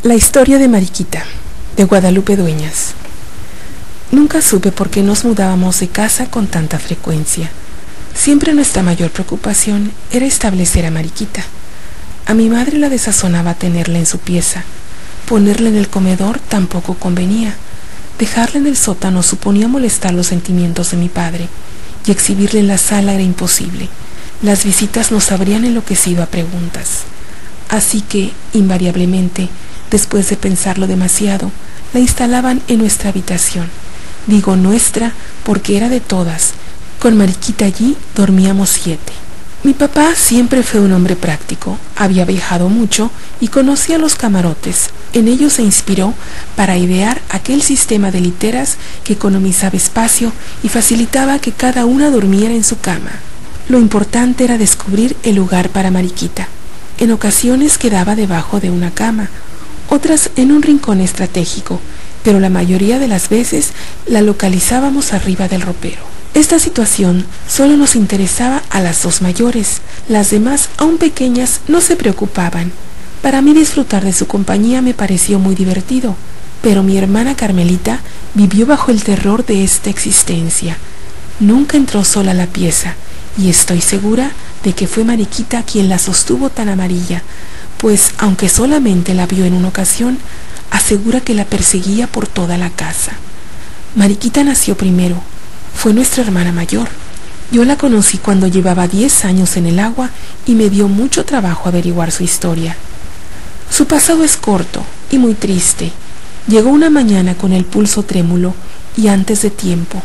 La historia de Mariquita, de Guadalupe Dueñas. Nunca supe por qué nos mudábamos de casa con tanta frecuencia. Siempre nuestra mayor preocupación era establecer a Mariquita. A mi madre la desazonaba tenerla en su pieza. Ponerla en el comedor tampoco convenía. Dejarla en el sótano suponía molestar los sentimientos de mi padre, y exhibirla en la sala era imposible. Las visitas nos habrían enloquecido a preguntas. Así que, invariablemente, después de pensarlo demasiado, la instalaban en nuestra habitación. Digo nuestra porque era de todas. Con Mariquita allí dormíamos 7. Mi papá siempre fue un hombre práctico, había viajado mucho y conocía los camarotes. En ellos se inspiró para idear aquel sistema de literas que economizaba espacio y facilitaba que cada una durmiera en su cama. Lo importante era descubrir el lugar para Mariquita. En ocasiones quedaba debajo de una cama, otras en un rincón estratégico, pero la mayoría de las veces la localizábamos arriba del ropero. Esta situación solo nos interesaba a las 2 mayores, las demás, aún pequeñas, no se preocupaban. Para mí disfrutar de su compañía me pareció muy divertido, pero mi hermana Carmelita vivió bajo el terror de esta existencia. Nunca entró sola a la pieza, y estoy segura de que fue Mariquita quien la sostuvo tan amarilla, pues aunque solamente la vio en una ocasión, asegura que la perseguía por toda la casa. Mariquita nació primero, fue nuestra hermana mayor. Yo la conocí cuando llevaba 10 años en el agua y me dio mucho trabajo averiguar su historia. Su pasado es corto y muy triste. Llegó una mañana con el pulso trémulo y antes de tiempo.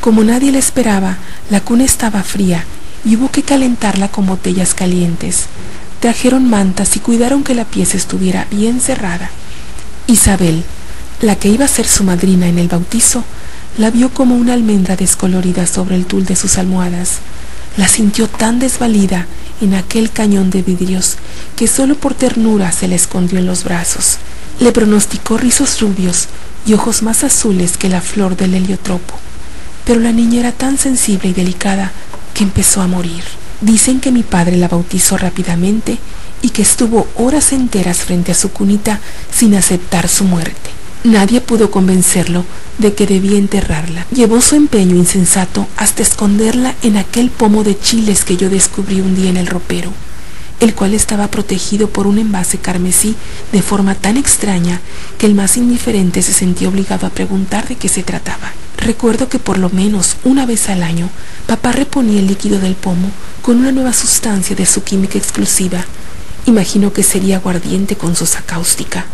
Como nadie la esperaba, la cuna estaba fría y hubo que calentarla con botellas calientes. Trajeron mantas y cuidaron que la pieza estuviera bien cerrada. Isabel, la que iba a ser su madrina en el bautizo, la vio como una almendra descolorida sobre el tul de sus almohadas. La sintió tan desvalida en aquel cañón de vidrios que solo por ternura se la escondió en los brazos. Le pronosticó rizos rubios y ojos más azules que la flor del heliotropo. Pero la niña era tan sensible y delicada que empezó a morir. Dicen que mi padre la bautizó rápidamente y que estuvo horas enteras frente a su cunita sin aceptar su muerte. Nadie pudo convencerlo de que debía enterrarla. Llevó su empeño insensato hasta esconderla en aquel pomo de chiles que yo descubrí un día en el ropero, el cual estaba protegido por un envase carmesí de forma tan extraña que el más indiferente se sentía obligado a preguntar de qué se trataba. Recuerdo que por lo menos una vez al año papá reponía el líquido del pomo con una nueva sustancia de su química exclusiva. Imagino que sería aguardiente con sosa cáustica.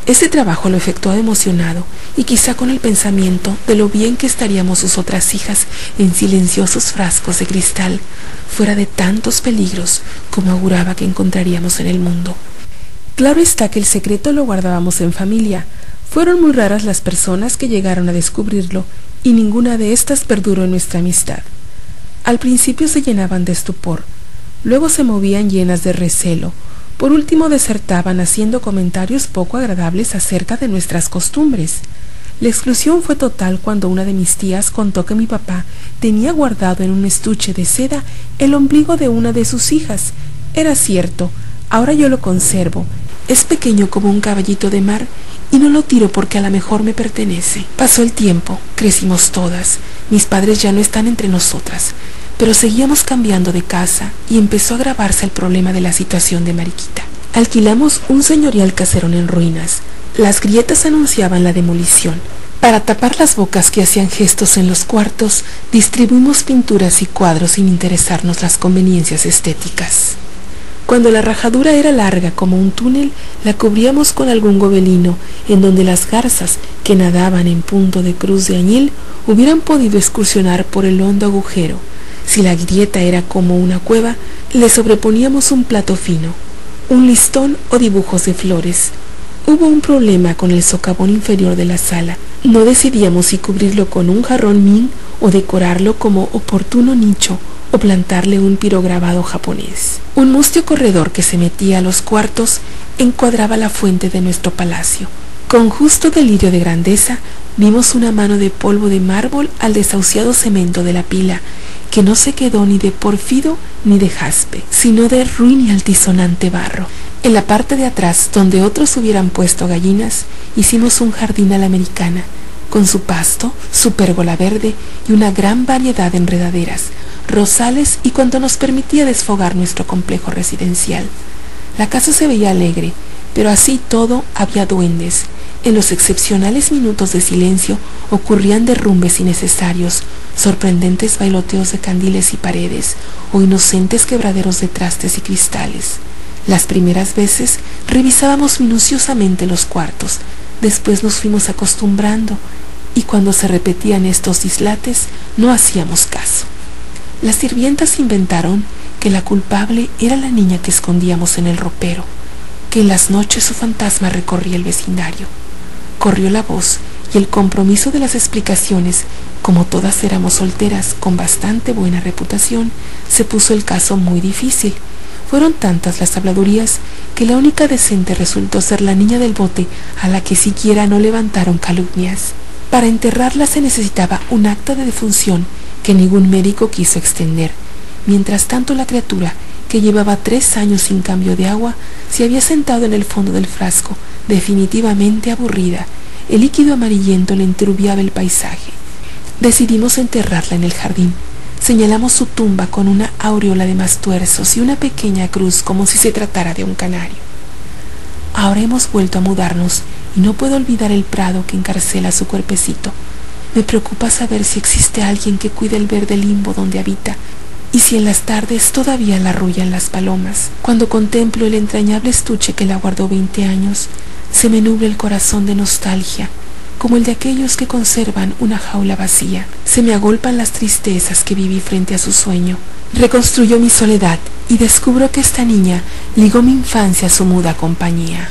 Este trabajo lo efectuó emocionado y quizá con el pensamiento de lo bien que estaríamos sus otras hijas en silenciosos frascos de cristal, fuera de tantos peligros como auguraba que encontraríamos en el mundo. Claro está que el secreto lo guardábamos en familia. Fueron muy raras las personas que llegaron a descubrirlo y ninguna de estas perduró en nuestra amistad. Al principio se llenaban de estupor, luego se movían llenas de recelo. Por último desertaban haciendo comentarios poco agradables acerca de nuestras costumbres. La exclusión fue total cuando una de mis tías contó que mi papá tenía guardado en un estuche de seda el ombligo de una de sus hijas. Era cierto, ahora yo lo conservo. Es pequeño como un caballito de mar y no lo tiro porque a lo mejor me pertenece. Pasó el tiempo, crecimos todas. Mis padres ya no están entre nosotras, pero seguíamos cambiando de casa y empezó a agravarse el problema de la situación de Mariquita. Alquilamos un señorial caserón en ruinas. Las grietas anunciaban la demolición. Para tapar las bocas que hacían gestos en los cuartos, distribuimos pinturas y cuadros sin interesarnos las conveniencias estéticas. Cuando la rajadura era larga como un túnel, la cubríamos con algún gobelino, en donde las garzas, que nadaban en punto de cruz de añil, hubieran podido excursionar por el hondo agujero. Si la grieta era como una cueva, le sobreponíamos un plato fino, un listón o dibujos de flores. Hubo un problema con el socavón inferior de la sala. No decidíamos si cubrirlo con un jarrón min o decorarlo como oportuno nicho o plantarle un pirograbado japonés. Un mustio corredor que se metía a los cuartos encuadraba la fuente de nuestro palacio. con justo delirio de grandeza, vimos una mano de polvo de mármol al desahuciado cemento de la pila, que no se quedó ni de pórfido ni de jaspe, sino de ruin y altisonante barro. En la parte de atrás, donde otros hubieran puesto gallinas, hicimos un jardín a la americana, con su pasto, su pérgola verde y una gran variedad de enredaderas, rosales y cuanto nos permitía desfogar nuestro complejo residencial. La casa se veía alegre, pero así todo había duendes. En los excepcionales minutos de silencio ocurrían derrumbes innecesarios, sorprendentes bailoteos de candiles y paredes, o inocentes quebraderos de trastes y cristales. Las primeras veces revisábamos minuciosamente los cuartos, después nos fuimos acostumbrando, y cuando se repetían estos dislates no hacíamos caso. Las sirvientas inventaron que la culpable era la niña que escondíamos en el ropero, que en las noches su fantasma recorría el vecindario. Corrió la voz y el compromiso de las explicaciones, como todas éramos solteras con bastante buena reputación, se puso el caso muy difícil. Fueron tantas las habladurías que la única decente resultó ser la niña del bote, a la que siquiera no levantaron calumnias. Para enterrarla se necesitaba un acta de defunción que ningún médico quiso extender. Mientras tanto la criatura, que llevaba 3 años sin cambio de agua, se había sentado en el fondo del frasco, definitivamente aburrida. El líquido amarillento le enturbiaba el paisaje. Decidimos enterrarla en el jardín. Señalamos su tumba con una aureola de mastuerzos y una pequeña cruz como si se tratara de un canario. Ahora hemos vuelto a mudarnos y no puedo olvidar el prado que encarcela su cuerpecito. Me preocupa saber si existe alguien que cuide el verde limbo donde habita y si en las tardes todavía la arrullan las palomas. Cuando contemplo el entrañable estuche que la guardó 20 años, se me nubla el corazón de nostalgia, como el de aquellos que conservan una jaula vacía. Se me agolpan las tristezas que viví frente a su sueño. Reconstruyo mi soledad y descubro que esta niña ligó mi infancia a su muda compañía.